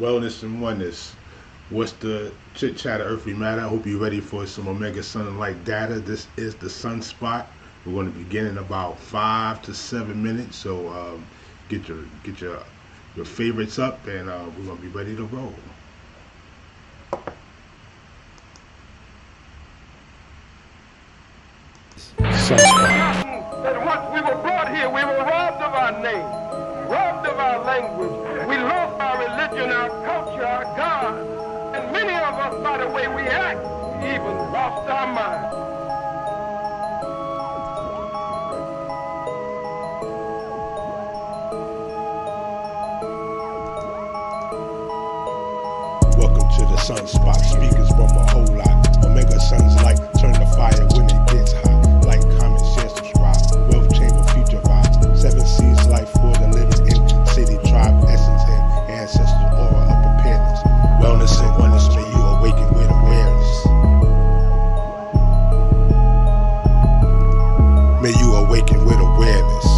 Wellness and oneness. What's the chit chat of earthly matter? I hope you're ready for some Omega Sun and Light data. This is the sunspot. We're going to begin in about 5 to 7 minutes. So get your favorites up, and we're going to be ready to roll. Sunspot. That once we were brought here, we were robbed of our name, robbed of our language. We lost our religion, our culture, our God. And many of us, by the way we act, even lost our mind. Welcome to the sunspot. Speakers from a whole lot. Omega Sun's light. Turn the fire when it gets hot. Like, comment, share, subscribe. Wealth chamber, future vibe. 7 seas life for the living in city, tribe, essence, and ancestral aura of preparedness. Wellness and oneness, may you awaken with awareness. May you awaken with awareness.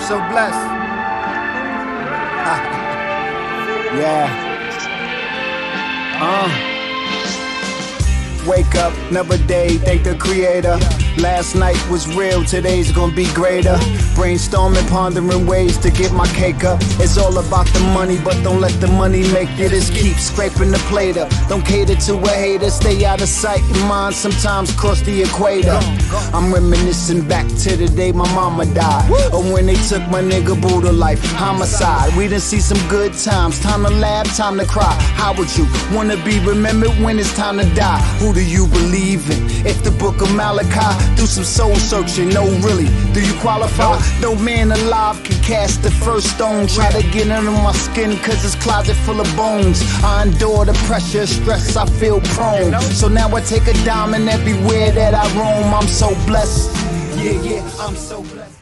So blessed. Yeah. Wake up, another day, thank the creator. Last night was real, today's gonna be greater. Brainstorming, pondering ways to get my cake up. It's all about the money, but don't let the money make it. Just keep scraping the plate up. Don't cater to a hater, stay out of sight and mind, sometimes cross the equator. I'm reminiscing back to the day my mama died, or when they took my nigga Boo to life, homicide. We done see some good times, time to laugh, time to cry. How would you wanna be remembered when it's time to die? Who do you believe in? If the book of Malachi, do some soul searching, no really, do you qualify? No man alive can cast the first stone. Try to get under my skin cause it's closet full of bones. I endure the pressure, stress, I feel prone. So now I take a diamond everywhere that I roam. I'm so blessed, yeah, I'm so blessed.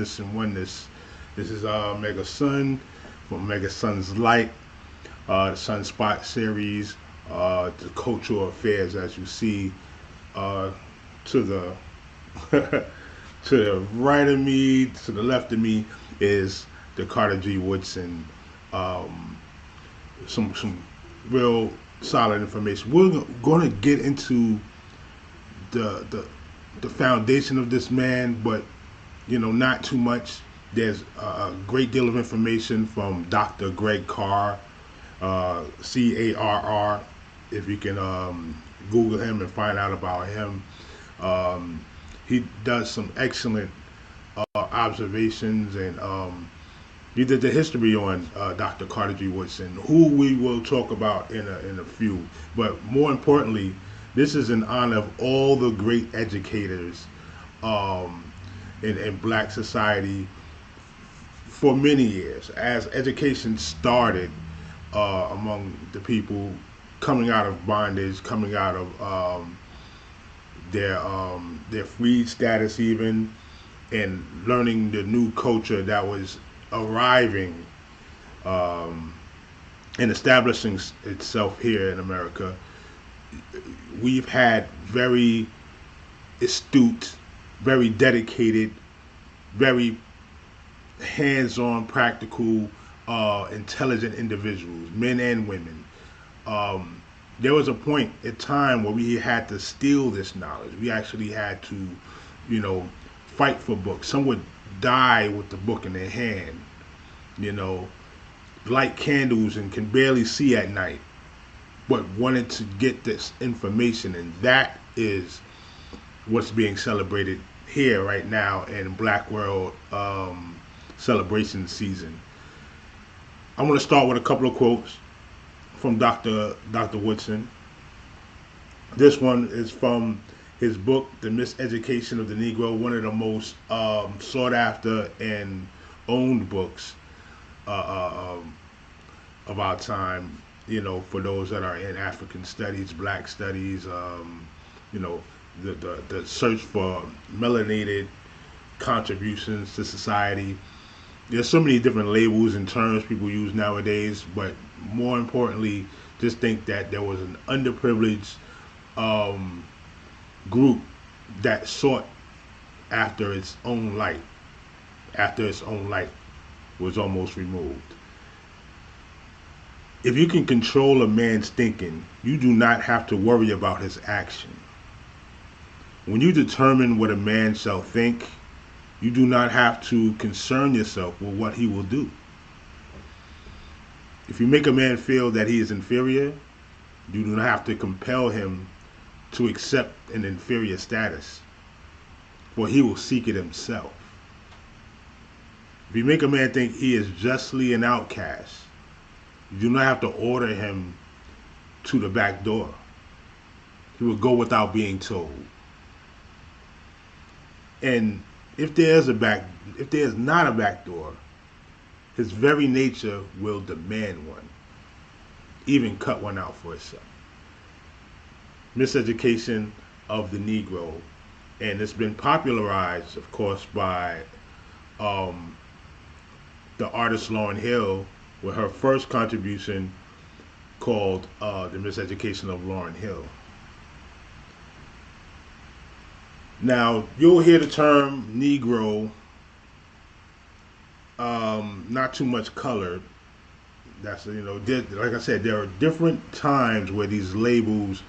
Wellness and Oneness. This is Mega Sun from Mega Sun's Light, the Sunspot series, the cultural affairs, as you see to the to the right of me, to the left of me is the Carter G Woodson. Some real solid information. We're going to get into the foundation of this man, but not too much. There's a great deal of information from Dr. Greg Carr, Carr. If you can Google him and find out about him. He does some excellent observations, and he did the history on Dr. Carter G. Woodson, who we will talk about in a few. But more importantly, this is in honor of all the great educators in Black society for many years, as education started among the people coming out of bondage, coming out of their freed status even, and learning the new culture that was arriving and establishing itself here in America. We've had very astute, very dedicated, very hands-on, practical, intelligent individuals, men and women. There was a point in time where we had to steal this knowledge. We actually had to, fight for books. Some would die with the book in their hand, light candles and can barely see at night, but wanted to get this information. And that is what's being celebrated here right now in Black World celebration season. I'm going to start with a couple of quotes from Dr. Woodson. This one is from his book, The Miseducation of the Negro, one of the most sought after and owned books of our time, for those that are in African studies, Black studies, the search for melanated contributions to society. There's so many different labels and terms people use nowadays, but more importantly, just think that there was an underprivileged group that sought after its own light, after its own light was almost removed. If you can control a man's thinking, you do not have to worry about his action. When you determine what a man shall think, you do not have to concern yourself with what he will do. If you make a man feel that he is inferior, you do not have to compel him to accept an inferior status, for he will seek it himself. If you make a man think he is justly an outcast, you do not have to order him to the back door. He will go without being told. And if there is not a back door, his very nature will demand one, even cut one out for itself. Miseducation of the Negro, and it's been popularized, of course, by the artist Lauryn Hill with her first contribution called The Miseducation of Lauryn Hill. Now, you'll hear the term Negro, not too much colored. That's, like I said, there are different times where these labels,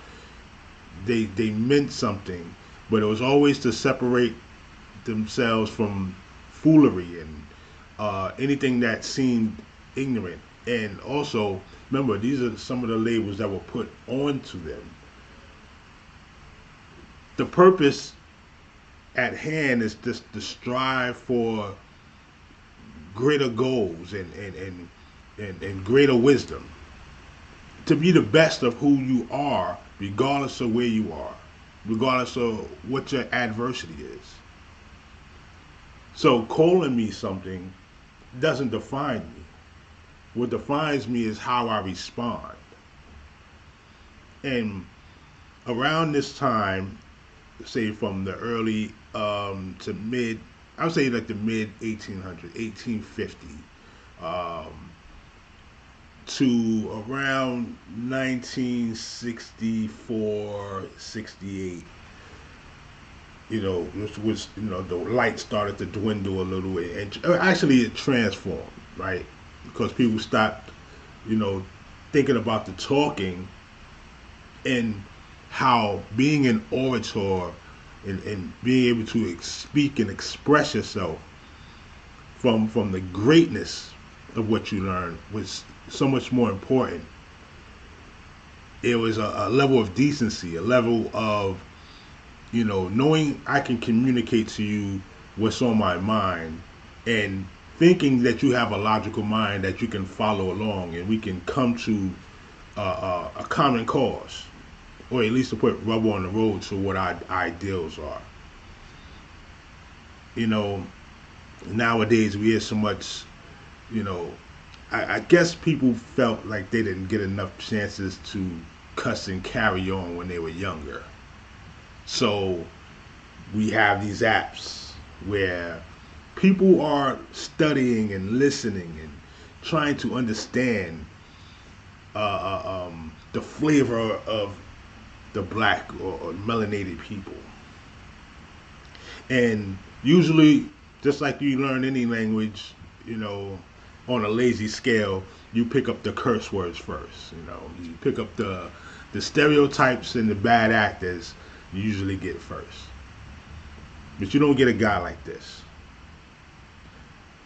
they meant something, but it was always to separate themselves from foolery and anything that seemed ignorant. And also, remember, these are some of the labels that were put onto them. The purpose at hand is just to strive for greater goals and greater wisdom, to be the best of who you are, regardless of where you are, regardless of what your adversity is. So calling me something doesn't define me. What defines me is how I respond. And around this time, say from the early to mid I would say like the mid 1800s, 1850, to around 1964, 68. Was the light started to dwindle a little, and actually it transformed, right? Because people stopped, you know, thinking about the talking and how being an orator and being able to speak and express yourself from the greatness of what you learned was so much more important. It was a level of decency, a level of, knowing I can communicate to you what's on my mind, and thinking that you have a logical mind that you can follow along, and we can come to a common cause, or at least to put rubber on the road to what our ideals are. Nowadays we hear so much, you know, I guess people felt like they didn't get enough chances to cuss and carry on when they were younger. So we have these apps where people are studying and listening and trying to understand the flavor of the black or melanated people. And usually, just like you learn any language, on a lazy scale, you pick up the curse words first. You pick up the stereotypes and the bad actors you usually get first. But you don't get a guy like this.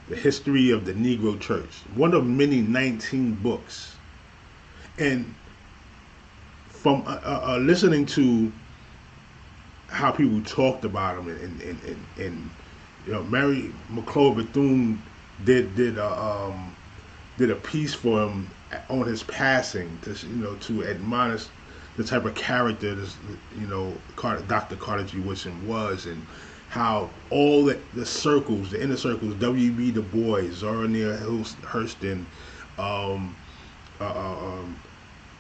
The History of the Negro Church, one of many 19 books. And from listening to how people talked about him, and Mary McLeod Bethune did a piece for him on his passing to admonish the type of character this, Dr. Carter G. Woodson was, and how all the circles, the inner circles, W.B. Du Bois, Zora Neale Hurston,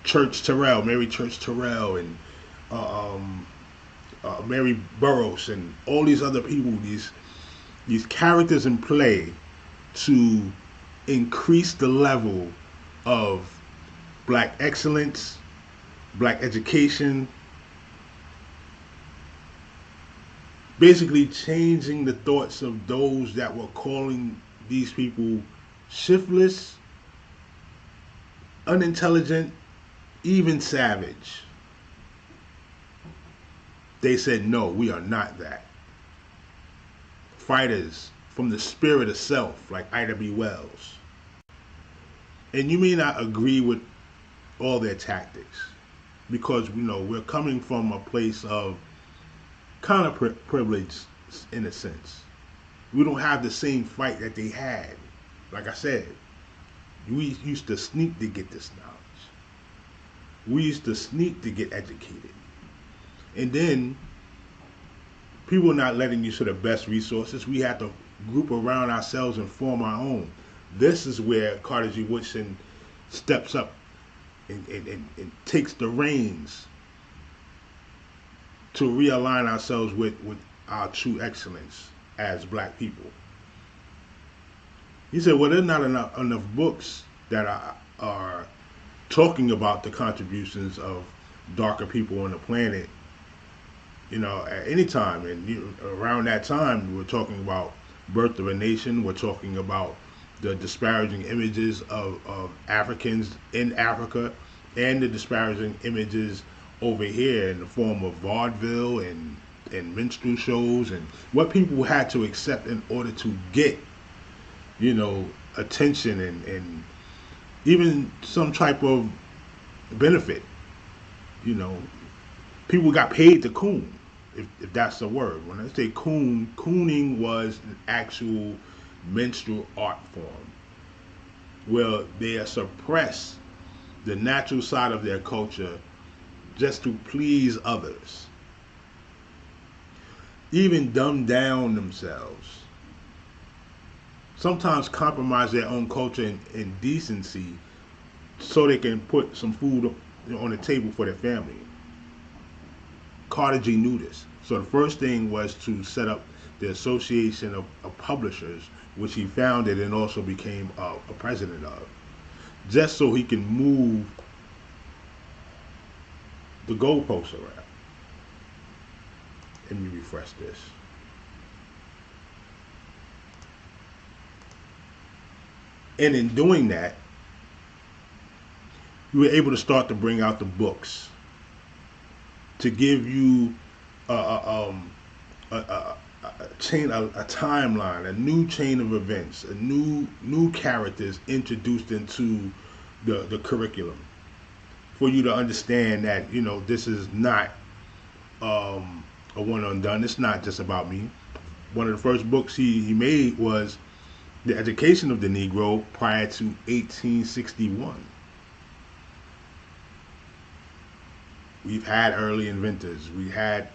Church Terrell, Mary Church Terrell, and Mary Burroughs, and all these other people, these characters in play to increase the level of black excellence, black education, basically changing the thoughts of those that were calling these people shiftless, unintelligent, even savage. They said, no, we are not that. Fighters from the spirit of self, like Ida B. Wells. And you may not agree with all their tactics, because we're coming from a place of kind of privilege in a sense. We don't have the same fight that they had. Like I said, we used to sneak to get this knowledge. We used to sneak to get educated. And then people not letting you to the best resources. We had to group around ourselves and form our own. This is where Carter G. Woodson steps up and takes the reins to realign ourselves with our true excellence as black people. He said, well, there's not enough books that are talking about the contributions of darker people on the planet, at any time. And around that time, we're talking about Birth of a Nation. We're talking about the disparaging images of Africans in Africa, and the disparaging images over here in the form of vaudeville and minstrel shows, and what people had to accept in order to get, attention and even some type of benefit. People got paid to coon, if that's a word. When I say cooning was an actual minstrel art form. Well, they suppress the natural side of their culture just to please others. Even dumb down themselves. Sometimes compromise their own culture and decency so they can put some food on the table for their family. Carter G knew this. So the first thing was to set up the Association of Publishers, which he founded and also became a president of, just so he can move the goalposts around. Let me refresh this. And in doing that, you were able to start to bring out the books to give you a timeline, a new chain of events, a new characters introduced into the curriculum, for you to understand that, you know, this is not a one and done. It's not just about me. One of the first books he made was The Education of the Negro prior to 1861. We've had early inventors. We had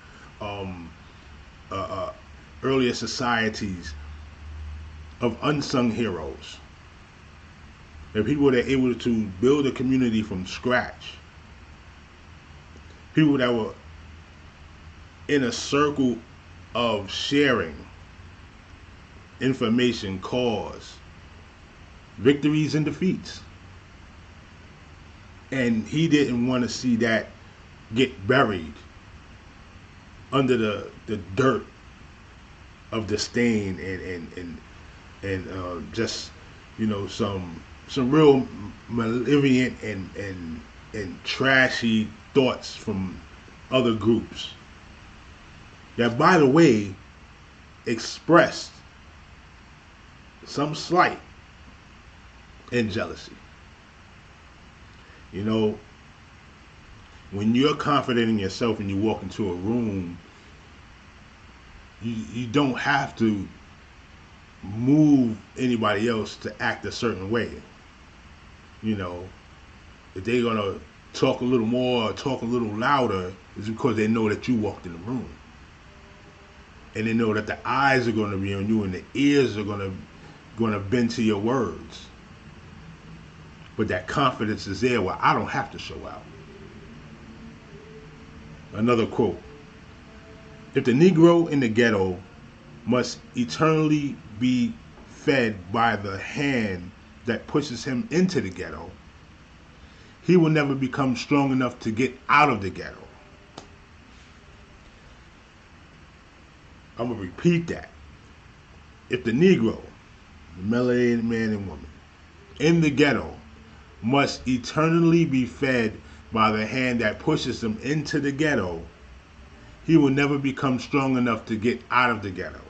earlier societies of unsung heroes. And people that were able to build a community from scratch. People that were in a circle of sharing information, cause, victories and defeats. And he didn't want to see that get buried under the dirt of disdain and just, you know, some real malevolent and trashy thoughts from other groups that, by the way, expressed some slight and jealousy. You know, when you're confident in yourself and you walk into a room, you don't have to move anybody else to act a certain way. You know, if they're gonna talk a little more or talk a little louder, it's because they know that you walked in the room. And they know that the eyes are gonna be on you and the ears are gonna bend to your words. But that confidence is there where I don't have to show out. Another quote: if the Negro in the ghetto must eternally be fed by the hand that pushes him into the ghetto, he will never become strong enough to get out of the ghetto. I'm going to repeat that. If the Negro, the melanated man and woman, in the ghetto must eternally be fed by the hand that pushes him into the ghetto, he will never become strong enough to get out of the ghetto.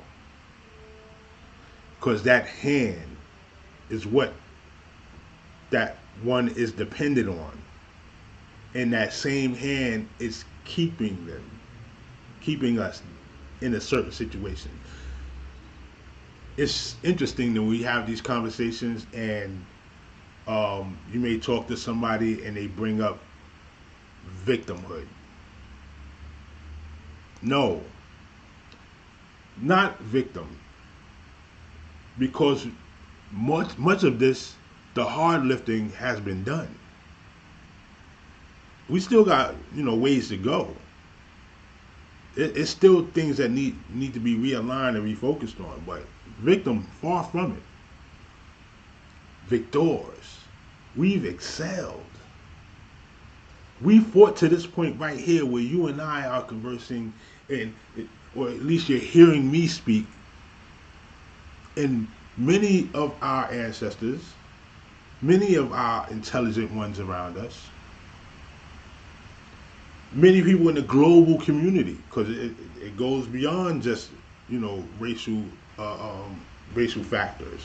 Because that hand is what that one is dependent on. And that same hand is keeping us in a certain situation. It's interesting that we have these conversations and you may talk to somebody and they bring up victimhood. No, not victim. Because much of this, the hard lifting has been done. We still got, you know, ways to go. It's still things that need to be realigned and refocused on. But victim, far from it. Victors. We've excelled. We fought to this point right here where you and I are conversing, and or at least you're hearing me speak. And many of our ancestors, many of our intelligent ones around us, many people in the global community, because it goes beyond just, you know, racial factors.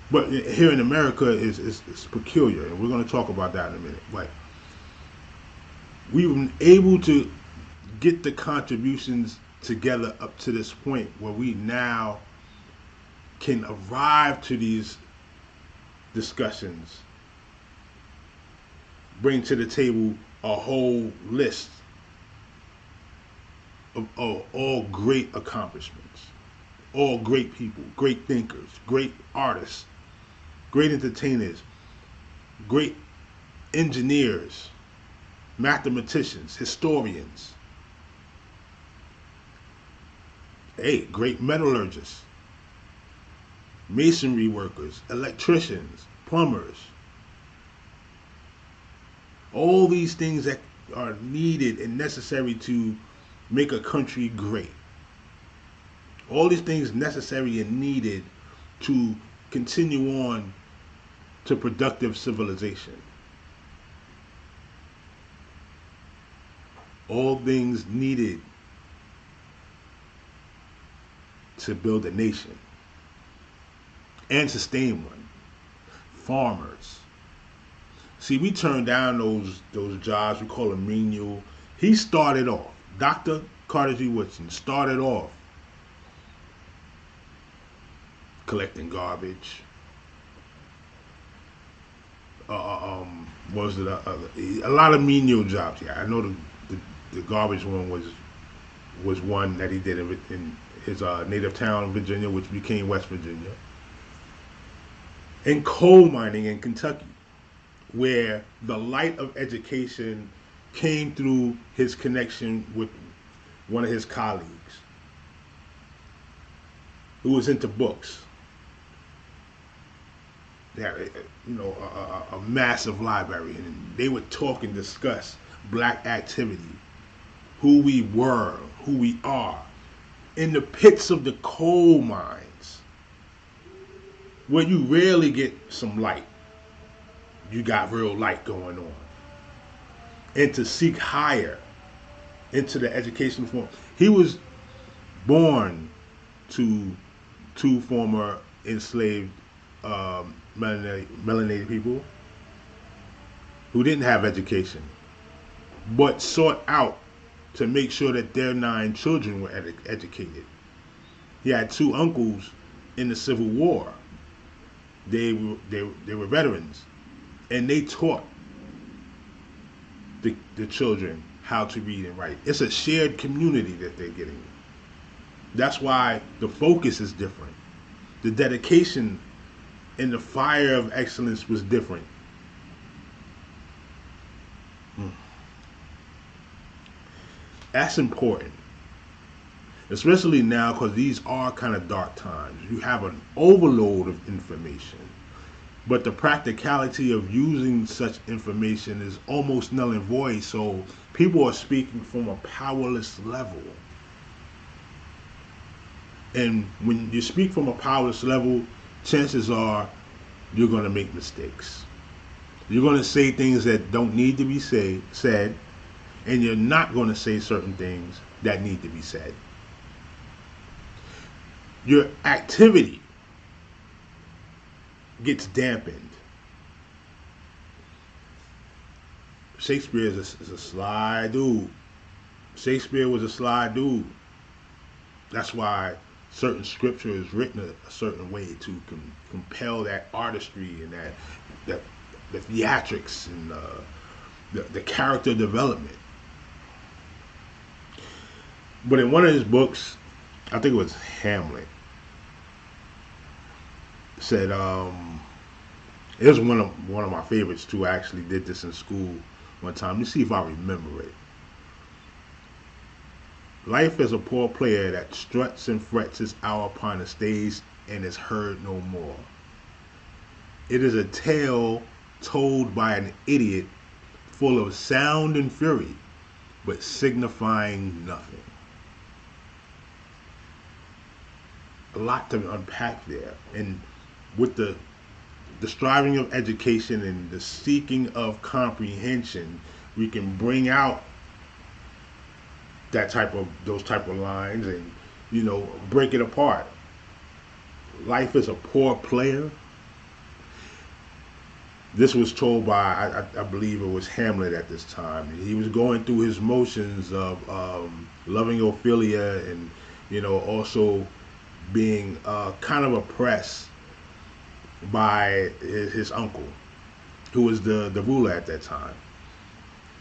But here in America is peculiar, and we're going to talk about that in a minute. But we've been able to get the contributions together up to this point where we now can arrive to these discussions, bring to the table a whole list of all great accomplishments, all great people, great thinkers, great artists, great entertainers, great engineers, mathematicians, historians, Hey, great metallurgists, masonry workers, electricians, plumbers, all these things that are needed and necessary to make a country great. All these things necessary and needed to continue on to productive civilization. All things needed to build a nation and sustain one. Farmers. See, we turn down those jobs. We call them menial. He started off. Dr. Carter G. Woodson started off collecting garbage. Was it a lot of menial jobs? Yeah, I know the garbage one was one that he did in his native town, Virginia, which became West Virginia. And coal mining in Kentucky, where the light of education came through his connection with one of his colleagues who was into books. They had a massive library, and they would talk and discuss black activity, who we were, who we are, in the pits of the coal mines, where you rarely get some light. You got real light going on. And to seek higher into the educational form. He was born to two former enslaved melanated people who didn't have education, but sought out to make sure that their 9 children were educated. He had 2 uncles in the Civil War. They were veterans, and they taught the children how to read and write. It's a shared community that they're getting. That's why the focus is different. The dedication and the fire of excellence was different. That's important, especially now, because these are kind of dark times. You have an overload of information, but the practicality of using such information is almost null and void. So people are speaking from a powerless level. And when you speak from a powerless level, chances are you're going to make mistakes. You're going to say things that don't need to be said, and you're not going to say certain things that need to be said. Your activity gets dampened. Shakespeare is a sly dude. Shakespeare was a sly dude. That's why certain scripture is written a certain way to compel that artistry and that the theatrics and the character development. But in one of his books, I think it was Hamlet, said it was one of my favorites too. I actually did this in school one time. Let me see if I remember it. Life is a poor player that struts and frets his hour upon the stage and is heard no more. It is a tale told by an idiot, full of sound and fury, but signifying nothing. A lot to unpack there. And with the striving of education and the seeking of comprehension, we can bring out those type of lines and break it apart. Life is a poor player. This was told by I believe it was Hamlet at this time. He was going through his motions of loving Ophelia and also being kind of oppressed by his uncle, who was the ruler at that time.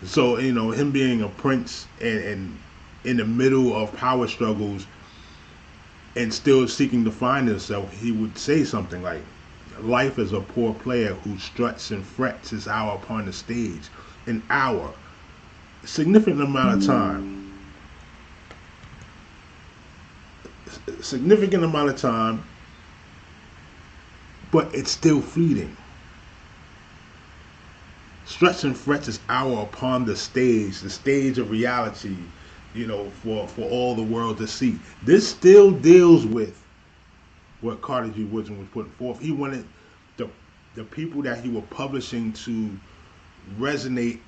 So him being a prince and in the middle of power struggles and still seeking to find himself, he would say something like, life is a poor player who struts and frets his hour upon the stage. An hour, a significant amount of time. significant amount of time, but it's still fleeting. Stretch and frets is hour upon the stage of reality, for all the world to see. This still deals with what Carter G. Woodson was putting forth. He wanted the people that he was publishing to resonate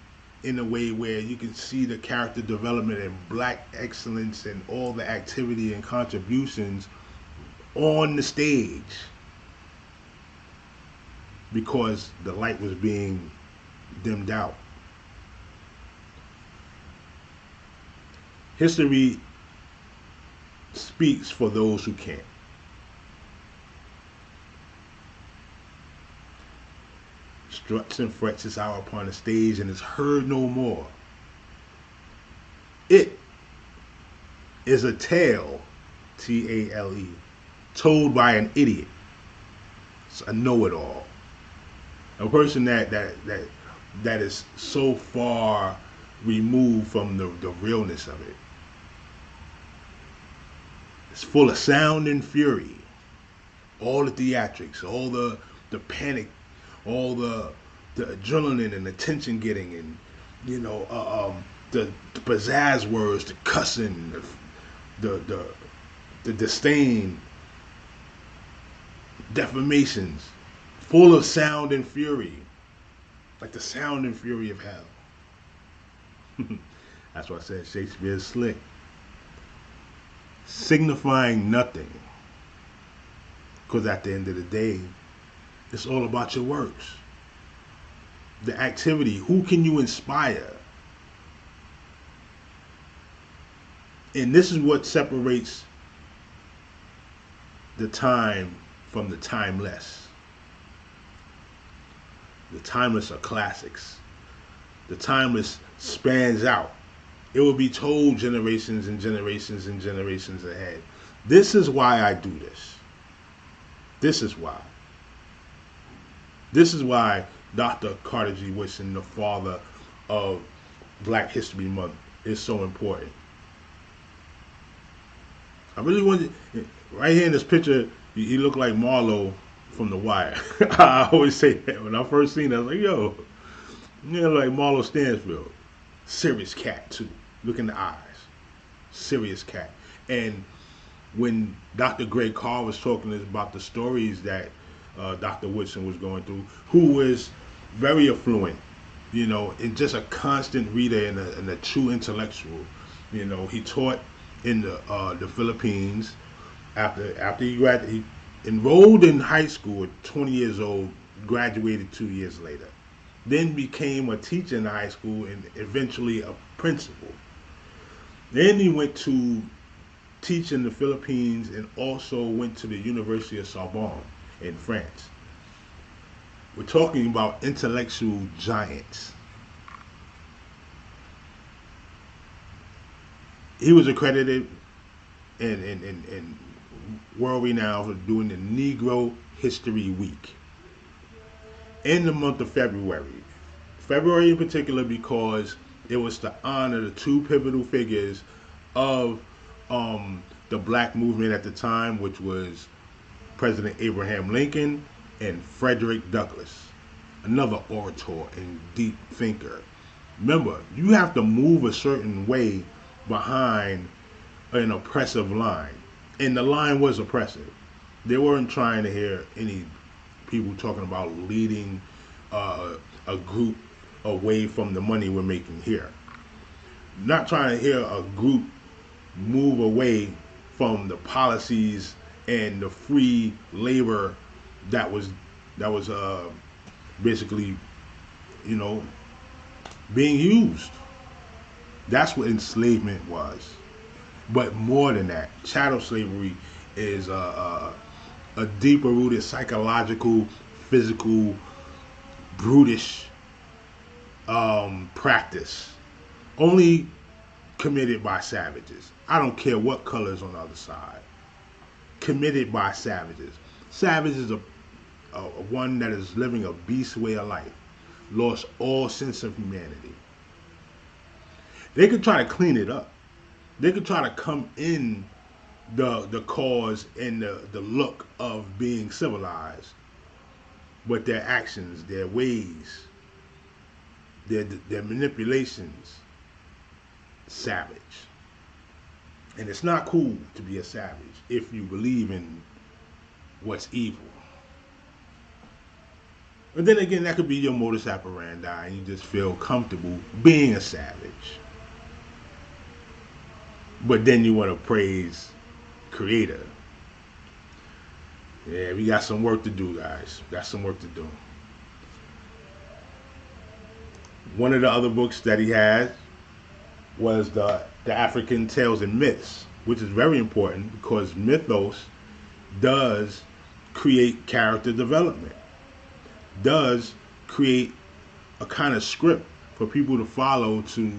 in a way where you can see the character development and black excellence and all the activity and contributions on the stage, because the light was being dimmed out. History speaks for those who can't. Struts and frets is out upon the stage and is heard no more. It is a tale, T-A-L-E, told by an idiot. It's a know-it-all. A person that is so far removed from the realness of it. It's full of sound and fury. All the theatrics, all the panic, all the adrenaline and the tension getting, and the pizzazz words, the cussing, the disdain, defamations, full of sound and fury, like the sound and fury of hell. That's why I said Shakespeare's slick. Signifying nothing, because at the end of the day, it's all about your works. The activity, who can you inspire? And this is what separates the time from the timeless. The timeless are classics. The timeless spans out. It will be told generations and generations and generations ahead. This is why I do this. This is why. This is why Dr. Carter G. Woodson, the father of Black History Month, is so important. I really wanted, right here in this picture, he looked like Marlo from The Wire. I always say that. When I first seen it, I was like, yo, like Marlo Stansfield. Serious cat, too. Look in the eyes. Serious cat. And when Dr. Greg Carr was talking about the stories that Dr. Woodson was going through, who was very affluent, and just a constant reader and a true intellectual. He taught in the Philippines. After he enrolled in high school at 20 years old, graduated 2 years later. Then became a teacher in high school and eventually a principal. Then he went to teach in the Philippines and also went to the University of Sorbonne in France. We're talking about intellectual giants. He was accredited and world renowned for doing the Negro History Week in the month of February. February in particular because it was to honor the two pivotal figures of the black movement at the time, which was President Abraham Lincoln and Frederick Douglass, another orator and deep thinker. Remember, you have to move a certain way behind an oppressive line. And the line was oppressive. They weren't trying to hear any people talking about leading a group away from the money we're making here. Not trying to hear a group move away from the policies and the free labor that was basically, being used. That's what enslavement was. But more than that, chattel slavery is a deeper rooted psychological, physical, brutish practice, only committed by savages. I don't care what color is on the other side. Committed by savages. Savage is a one that is living a beast way of life, lost all sense of humanity. They could try to clean it up. They could try to come in the cause and the look of being civilized, but their actions, their ways, their manipulations, savage. And it's not cool to be a savage if you believe in what's evil. But then again, that could be your modus operandi, and you just feel comfortable being a savage. But then you want to praise Creator. Yeah, we got some work to do, guys. We got some work to do. One of the other books that he had was the African Tales and Myths, which is very important because mythos does create character development, does create a kind of script for people to follow to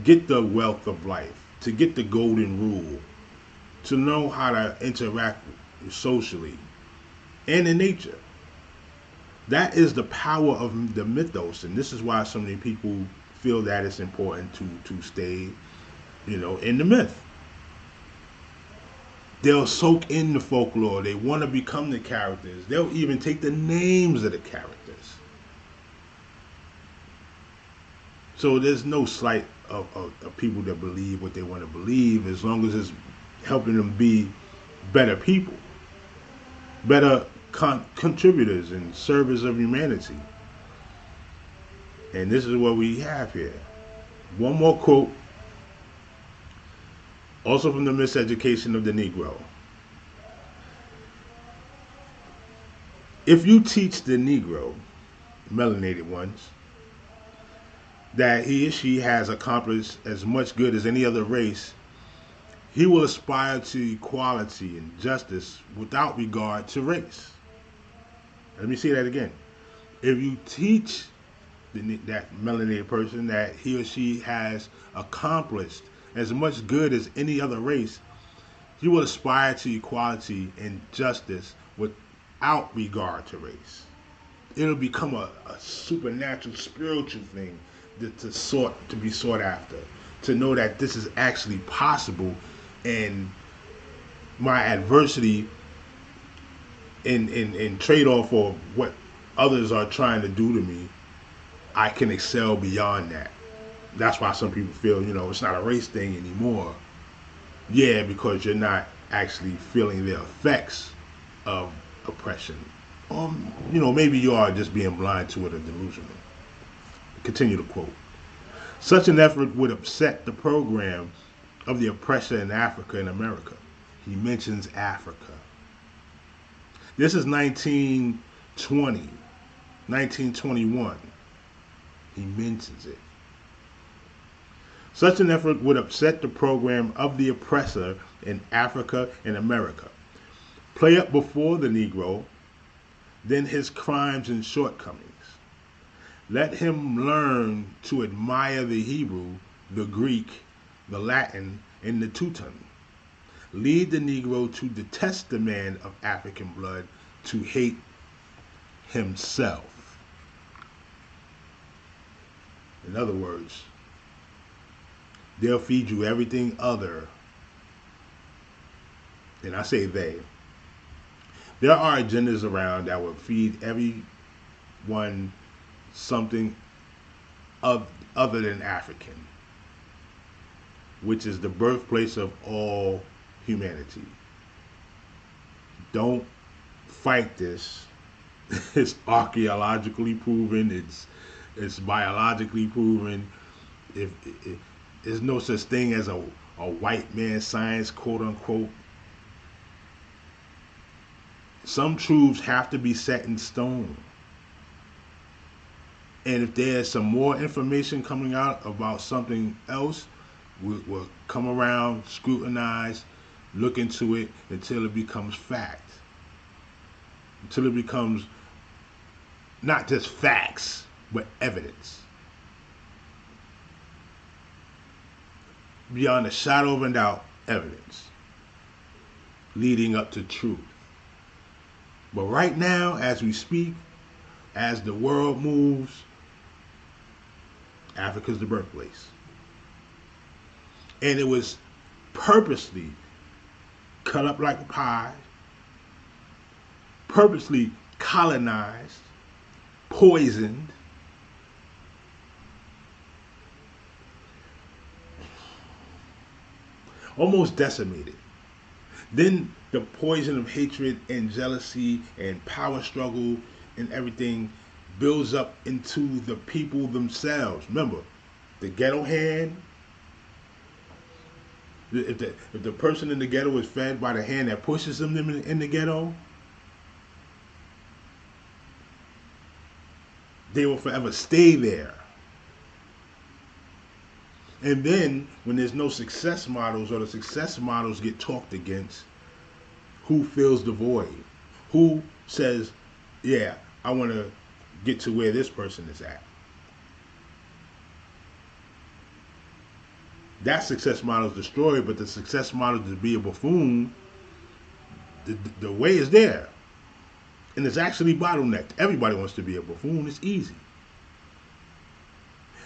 get the wealth of life, to get the golden rule, to know how to interact socially and in nature. That is the power of the mythos, and this is why so many people feel that it's important to stay, in the myth. They'll soak in the folklore. They want to become the characters. They'll even take the names of the characters. So there's no slight of people that believe what they want to believe, as long as it's helping them be better people, better contributors and servers of humanity. And this is what we have here. One more quote, also from the Miseducation of the Negro. If you teach the Negro, melanated ones, that he or she has accomplished as much good as any other race, he will aspire to equality and justice without regard to race. Let me say that again. If you teach that melanated person that he or she has accomplished as much good as any other race, he will aspire to equality and justice without regard to race. It'll become a supernatural, spiritual thing to be sought after, to know that this is actually possible, and my adversity in trade-off for what others are trying to do to me, I can excel beyond that. That's why some people feel, it's not a race thing anymore. Yeah, because you're not actually feeling the effects of oppression. Maybe you are just being blind to it or delusional. Continue to quote. Such an effort would upset the program of the oppressor in Africa and America. He mentions Africa. This is 1920, 1921. He mentions it. Such an effort would upset the program of the oppressor in Africa and America. Play up before the Negro, then his crimes and shortcomings. Let him learn to admire the Hebrew, the Greek, the Latin, and the Teuton. Lead the Negro to detest the man of African blood, to hate himself. In other words, they'll feed you everything other, and I say they. There are agendas around that will feed everyone something other than African, which is the birthplace of all humanity. Don't fight this. It's archaeologically proven. It's biologically proven. If there's no such thing as a white man science, quote unquote. Some truths have to be set in stone. And if there's some more information coming out about something else, we'll come around, scrutinize, look into it until it becomes fact. Until it becomes not just facts, but evidence. Beyond a shadow of a doubt, evidence. Leading up to truth. But right now, as we speak, as the world moves, Africa's the birthplace. And it was purposely cut up like pie, purposely colonized, poisoned, almost decimated. Then the poison of hatred and jealousy and power struggle and everything builds up into the people themselves. Remember, the ghetto hand. If the person in the ghetto is fed by the hand that pushes them in the ghetto, they will forever stay there. And then when there's no success models, or the success models get talked against, who fills the void? Who says, yeah, I want to get to where this person is at? That success model is destroyed, but the success model to be a buffoon, the way is there. And it's actually bottlenecked. Everybody wants to be a buffoon. It's easy.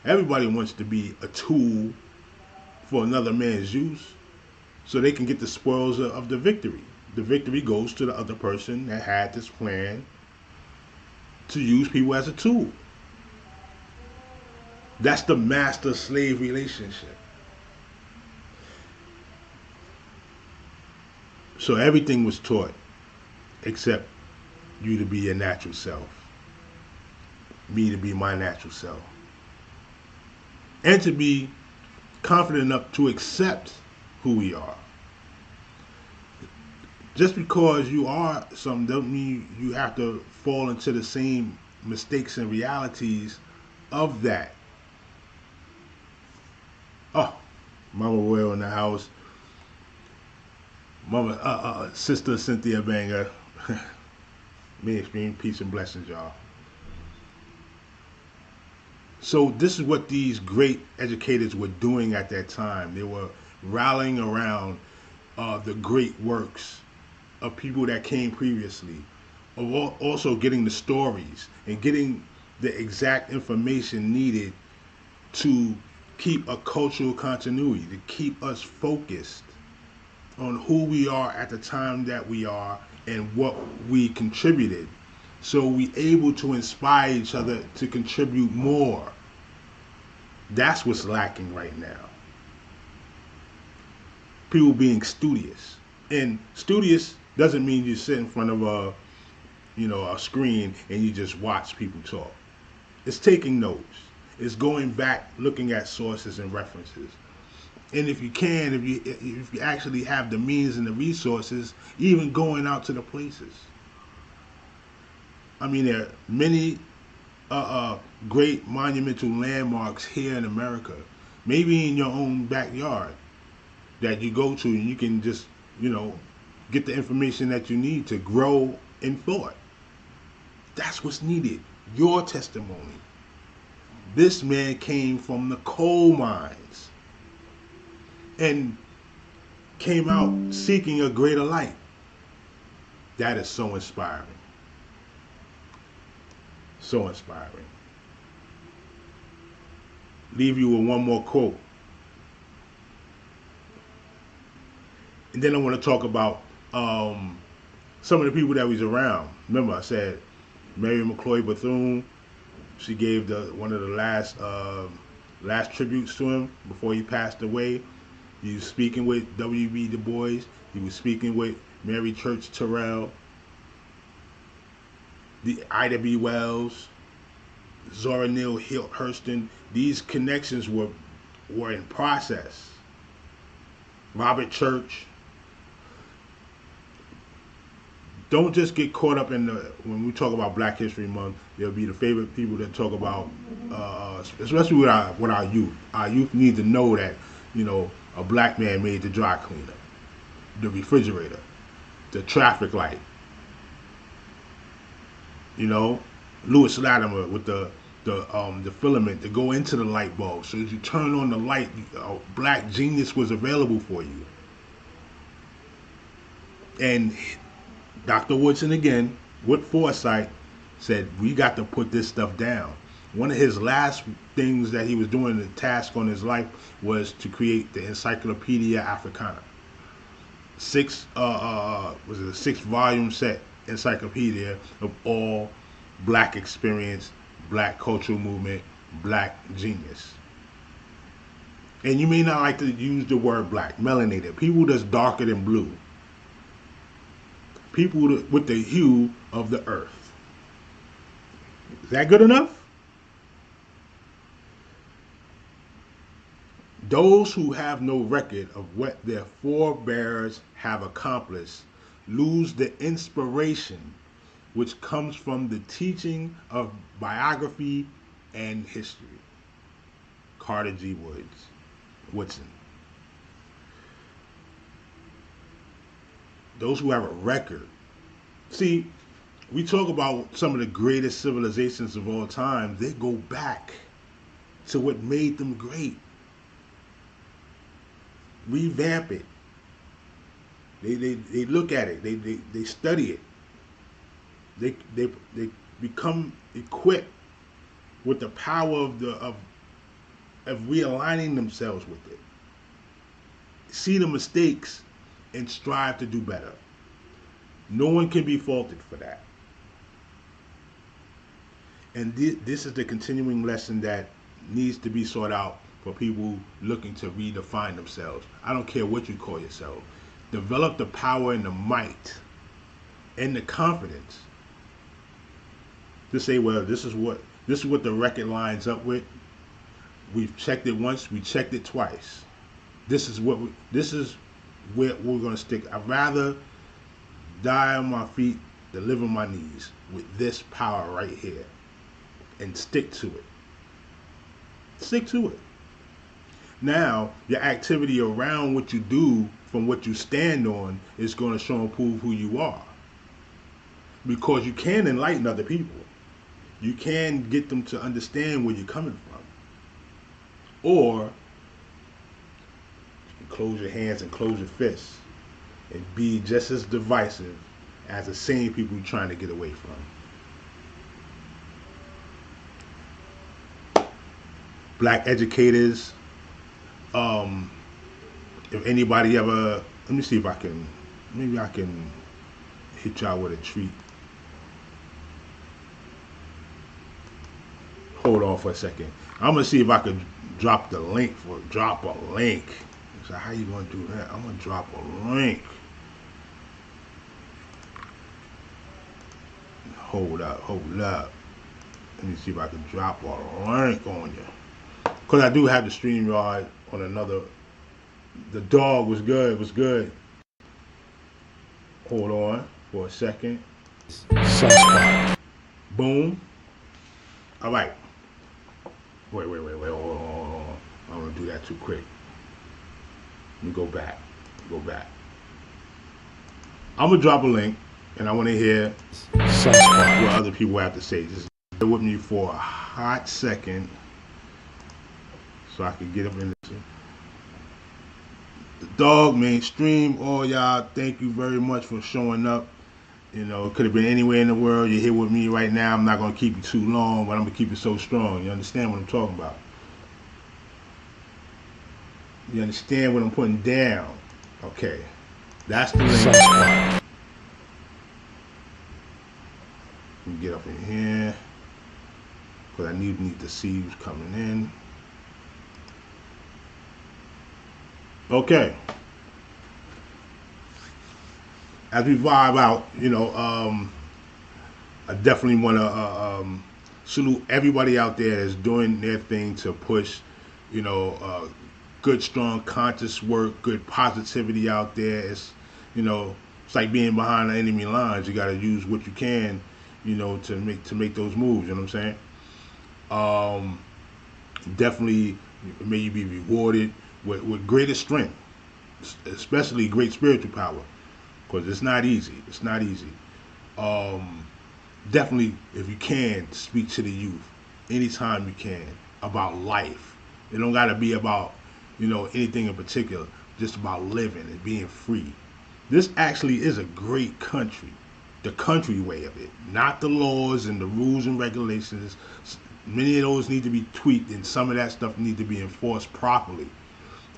Everybody wants to be a tool for another man's use so they can get the spoils of the victory. The victory goes to the other person that had this plan to use people as a tool. That's the master-slave relationship. So everything was taught except you to be your natural self, me to be my natural self, and to be confident enough to accept who we are. Just because you are something doesn't mean you have to fall into the same mistakes and realities of that. Oh, Mama Royal in the house. Mama, Sister Cynthia Banger. Mainstream, peace and blessings, y'all. So this is what these great educators were doing at that time. They were rallying around the great works of people that came previously, of also getting the stories and getting the exact information needed to keep a cultural continuity, to keep us focused on who we are at the time that we are and what we contributed, so we able to inspire each other to contribute more. That's what's lacking right now. People being studious. And studious doesn't mean you sit in front of a screen and you just watch people talk. It's taking notes. It's going back, looking at sources and references. And if you can, if you actually have the means and the resources, even going out to the places. I mean, there are many great monumental landmarks here in America, maybe in your own backyard, that you go to and you can just, get the information that you need to grow in thought. That's what's needed. Your testimony. This man came from the coal mines and came out seeking a greater light. That is so inspiring. So inspiring. Leave you with one more quote. And then I want to talk about some of the people that was around. Remember I said Mary McCloy Bethune, she gave one of the last tributes to him before he passed away. He was speaking with W.B. Du Bois. He was speaking with Mary Church Terrell, the Ida B. Wells, Zora Neale Hurston. These connections were in process. Robert Church. Don't just get caught up in when we talk about Black History Month, there'll be the favorite people that talk about, especially with our youth. Our youth need to know that, a black man made the dry cleaner, the refrigerator, the traffic light. Lewis Latimer with the filament to go into the light bulb. So as you turn on the light, black genius was available for you. And Dr. Woodson, again, with foresight, said, we got to put this stuff down. One of his last things that he was doing, the task on his life, was to create the Encyclopedia Africana. was it a 6-volume set encyclopedia of all black experience, black cultural movement, black genius. And you may not like to use the word black, melanated, people that's darker than blue, people with the hue of the earth. Is that good enough? Those who have no record of what their forebears have accomplished lose the inspiration which comes from the teaching of biography and history. Carter G. Woodson. Those who have a record. See, we talk about some of the greatest civilizations of all time. They go back to what made them great. Revamp it. They look at it. They study it. They become equipped with the power of realigning themselves with it. See the mistakes and strive to do better. No one can be faulted for that. And this is the continuing lesson that needs to be sought out for people looking to redefine themselves. I don't care what you call yourself. Develop the power and the might and the confidence to say, well, this is what the record lines up with. We've checked it once, we checked it twice. This is where we're gonna stick. I'd rather die on my feet than live on my knees with this power right here. And stick to it. Stick to it. Now, your activity around what you do from what you stand on is going to show and prove who you are. Because you can enlighten other people. You can get them to understand where you're coming from. Or you can close your hands and close your fists and be just as divisive as the same people you're trying to get away from. Black educators, if anybody ever, let me see if maybe I can hit y'all with a treat. Hold on for a second. I'm gonna see if I could drop a link. So how you gonna do that? I'm gonna drop a link. Hold up. Let me see if I can drop a link on you. Because I do have the StreamYard on another. The dog was good. Hold on for a second. Sunspot. Boom. All right. Wait. Hold on. I don't want to do that too quick. Let me go back. I'm going to drop a link, and I want to hear Sunspot, what other people have to say. Just bear with me for a hot second. So I can get up in this. The dog mainstream, all y'all, thank you very much for showing up. You know, it could have been anywhere in the world. You're here with me right now. I'm not going to keep you too long, but I'm going to keep it so strong. You understand what I'm talking about? You understand what I'm putting down? Okay. That's the link. Let me get up in here. Because I need to see who's coming in. Okay. As we vibe out, you know, I definitely want to salute everybody out there that's doing their thing to push, you know, good, strong, conscious work, good positivity out there. It's, you know, it's like being behind the enemy lines. You got to use what you can, you know, to make those moves. You know what I'm saying? Definitely, may you be rewarded with greater strength, especially great spiritual power, because it's not easy. Definitely, if you can, speak to the youth anytime you can about life. It don't got to be about, you know, anything in particular, just about living and being free. This actually is a great country, the country way of it, not the laws and the rules and regulations. Many of those need to be tweaked, and some of that stuff need to be enforced properly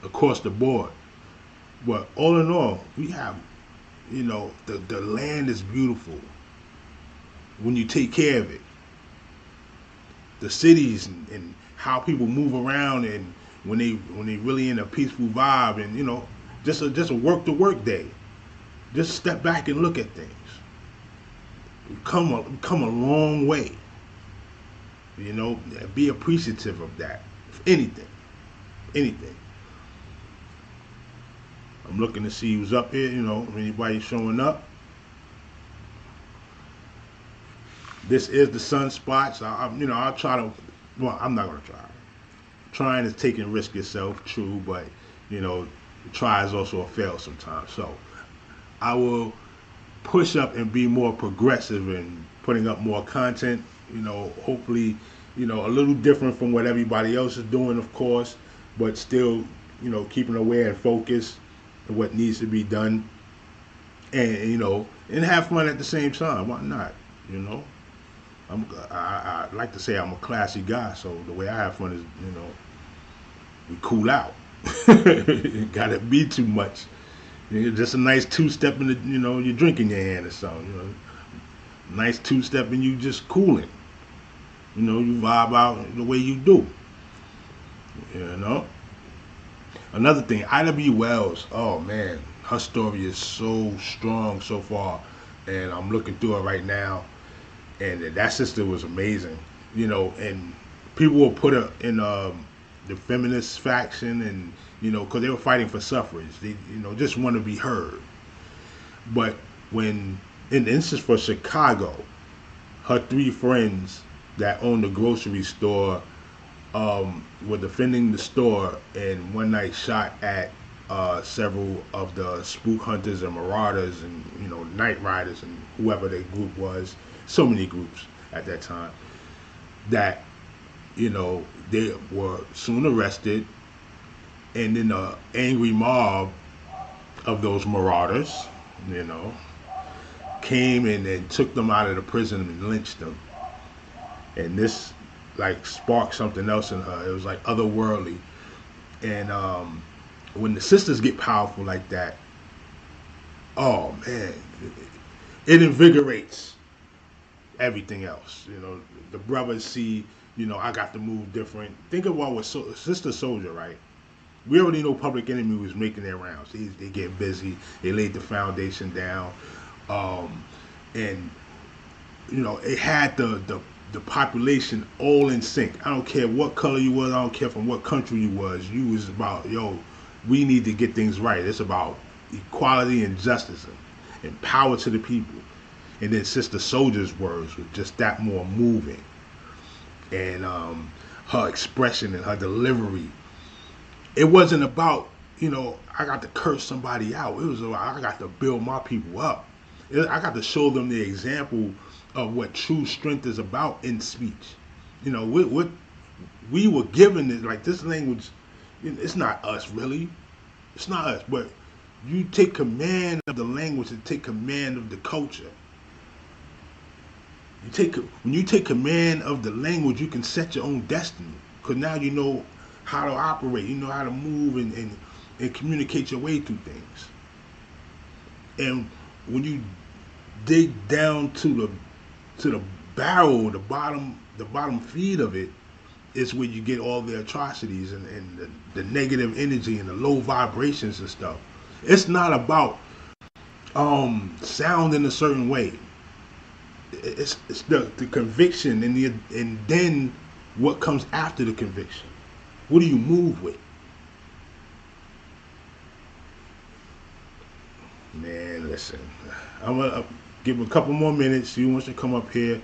across the board. But all in all, we have, the land is beautiful when you take care of it. The cities and how people move around, and when they really in a peaceful vibe, and just a work day. Just step back and look at things. We come a long way. Be appreciative of that. If anything. I'm looking to see who's up here. If anybody showing up. This is the sunspots. I'll try to. Well, I'm not gonna try. Trying is taking risk yourself, true, but try is also a fail sometimes. So I will push up and be more progressive in putting up more content. Hopefully, a little different from what everybody else is doing, of course, but still, keeping aware and focused on what needs to be done, and have fun at the same time. Why not? I like to say I'm a classy guy, so the way I have fun is, we cool out. Gotta be too much. Just a nice two-step in the, your drink in your hand or something. Nice two-step and you just cooling. You vibe out the way you do. Another thing, I.W. Wells. Oh man, her story is so strong so far, and I'm looking through it right now. And that sister was amazing, and people will put her in the feminist faction, and because they were fighting for suffrage, they just want to be heard. But and this is for Chicago, her three friends that owned the grocery store were defending the store, and one night shot at several of the spook hunters and marauders and night riders and whoever their group was. So many groups at that time that they were soon arrested, and then the angry mob of those marauders came and then took them out of the prison and lynched them. And this sparked something else in her. It was otherworldly. And when the sisters get powerful like that, oh man, it invigorates everything else. The brothers see, I got to move different. Think about what Sister Soldier, right? We already know Public Enemy was making their rounds. They get busy. They laid the foundation down, and it had the population all in sync. I don't care what color you was. I don't care from what country you was. You was about, we need to get things right. It's about equality and justice and power to the people. And then Sister Soldier's words were just that more moving. And her expression and her delivery. It wasn't about, I got to curse somebody out. It was about, I got to build my people up. I got to show them the example of what true strength is about in speech. What we were given is this language, it's not us really. It's not us. But you take command of the language and take command of the culture. When you take command of the language, you can set your own destiny. Because now you know how to operate, you know how to move and communicate your way through things. And when you dig down to the barrel, the bottom feed of it, is where you get all the atrocities and the negative energy and the low vibrations and stuff. It's not about sound in a certain way. It's the conviction and then what comes after the conviction. What do you move with? Man, listen. I'm gonna give him a couple more minutes. See who wants to come up here.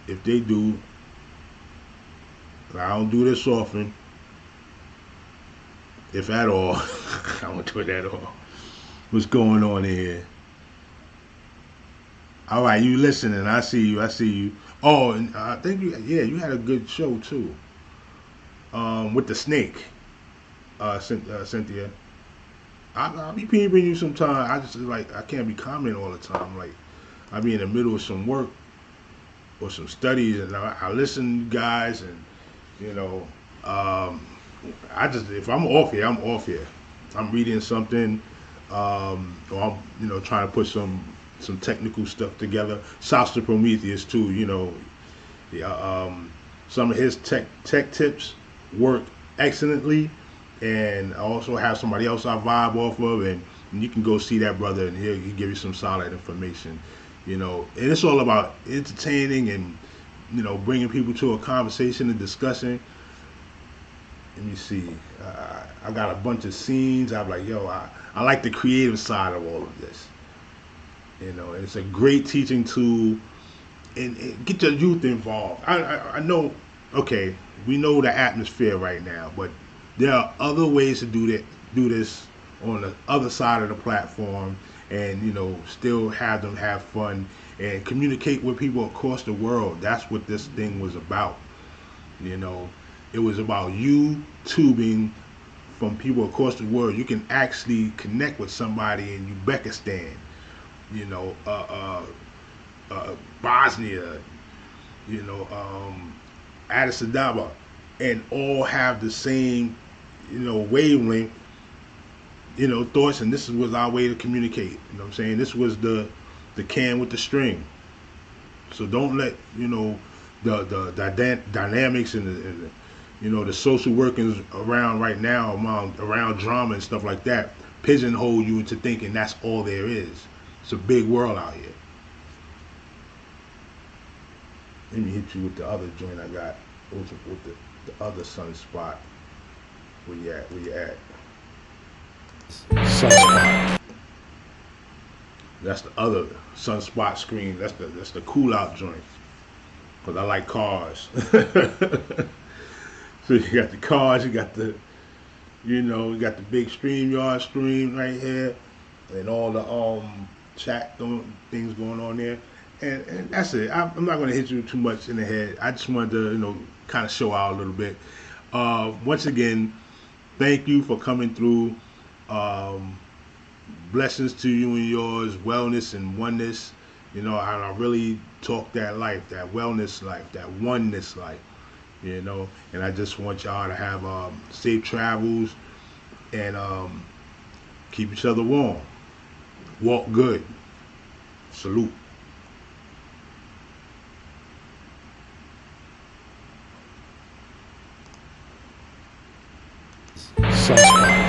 If they do, I don't do this often. If at all. I don't do it at all. What's going on here? All right, you listening? I see you. Oh, and I think you had a good show too. With the snake, Cynthia. I'll be peeping you sometime. I just I can't be commenting all the time. I be in the middle of some work or some studies, and I listen to you guys, and I just, if I'm off here, I'm off here. I'm reading something, or I'm trying to put some technical stuff together. Shouts to Prometheus too. Yeah, some of his tech tips work excellently, and I also have somebody else I vibe off of, and you can go see that brother, and he'll give you some solid information. And it's all about entertaining and bringing people to a conversation and discussion. Let me see. I got a bunch of scenes. I'm like, yo, I like the creative side of all of this. It's a great teaching tool, and get your youth involved. I know, okay, we know the atmosphere right now, but there are other ways to do this on the other side of the platform, and still have them have fun and communicate with people across the world. That's what this thing was about. It was about you tubing from people across the world. You can actually connect with somebody in Uzbekistan, you know, Bosnia, you know, Addis Ababa, and all have the same, wavelength, thoughts. And this was our way to communicate. You know what I'm saying? This was the can with the string. So don't let the dynamics and the social workings around right now around drama and stuff like that pigeonhole you into thinking that's all there is. It's a big world out here. Let me hit you with the other joint I got with the other sunspot. Where you at? Sunspot. That's the other sunspot screen. That's the cool out joint. Cause I like cars. So you got the cars, you got the, you got the big StreamYard stream right here, and all the chat things going on there, and that's it. I'm not gonna hit you too much in the head. I just wanted to kind of show out a little bit. Once again, thank you for coming through. Blessings to you and yours, wellness and oneness. I really talk that life, that wellness life, that oneness life. And I just want y'all to have safe travels and keep each other warm. Walk good. Salute. Sunspot.